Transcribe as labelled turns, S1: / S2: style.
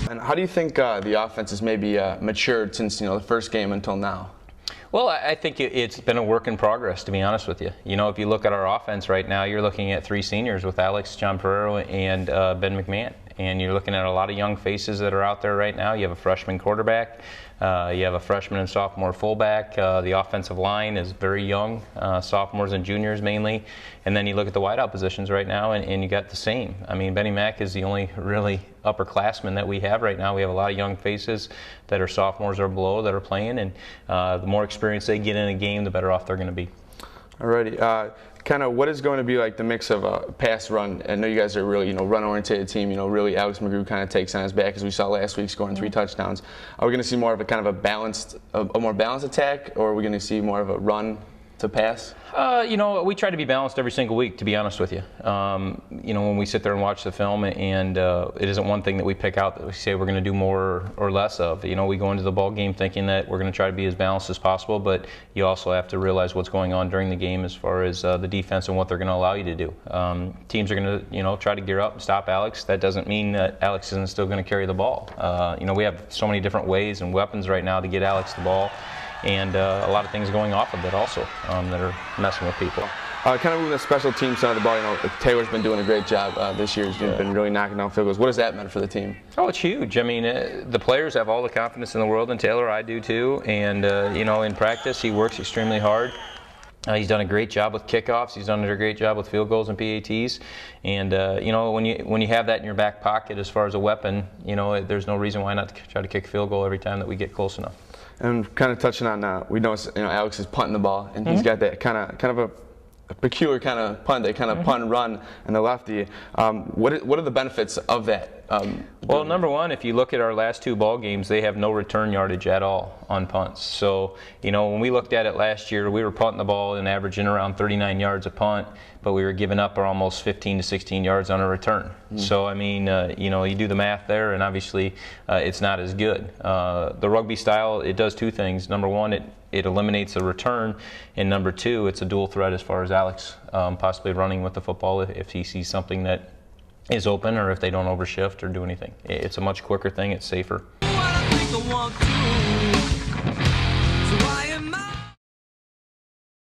S1: And how do you think the offense has maybe matured since the first game until now?
S2: Well, I think it's been a work in progress, to be honest with you. If you look at our offense right now, you're looking at 3 seniors with Alex, John Pereiro, and Ben McMahon. And you're looking at a lot of young faces that are out there right now. You have a freshman quarterback. You have a freshman and sophomore fullback. The offensive line is very young, sophomores and juniors mainly. And then you look at the wideout positions right now, and you got the same. I mean, Benny Mack is the only really upperclassman that we have right now. We have a lot of young faces that are sophomores or below that are playing, and the more experience they get in a game, the better off they're going to be.
S1: Alrighty. Kind of what is going to be like the mix of a pass run? I know you guys are a really run-oriented team. Really Alex McGrew kind of takes on his back, as we saw last week, scoring 3 touchdowns. Are we going to see more of a kind of a more balanced attack, or are we going to see more of a run to pass?
S2: We try to be balanced every single week, to be honest with you. When we sit there and watch the film, and it isn't one thing that we pick out that we say we're going to do more or less of. We go into the ball game thinking that we're going to try to be as balanced as possible, but you also have to realize what's going on during the game as far as the defense and what they're going to allow you to do. Teams are going to, try to gear up and stop Alex. That doesn't mean that Alex isn't still going to carry the ball. We have so many different ways and weapons right now to get Alex the ball. And a lot of things going off of it also that are messing with people.
S1: Kind of moving the special team side of the ball, Taylor's been doing a great job this year. He's been really knocking down field goals. What has that meant for the team?
S2: Oh, it's huge. I mean, the players have all the confidence in the world in Taylor. I do too. And, in practice, he works extremely hard. He's done a great job with kickoffs. He's done a great job with field goals and PATs. And when you have that in your back pocket as far as a weapon, there's no reason why not to try to kick a field goal every time that we get close enough.
S1: And kind of touching on, we know Alex is punting the ball, and he's got that kind of a peculiar kind of punt, that kind of punt and run and the lefty. What are the benefits of that?
S2: Well, number one, if you look at our last 2 ball games, they have no return yardage at all on punts. So, when we looked at it last year, we were punting the ball and averaging around 39 yards a punt, but we were giving up almost 15 to 16 yards on a return. So, I mean, you do the math there, and obviously it's not as good. The rugby style, it does 2 things. Number one, it eliminates a return, and number 2, it's a dual threat as far as Alex possibly running with the football if he sees something that is open, or if they don't overshift or do anything. It's a much quicker thing. It's safer.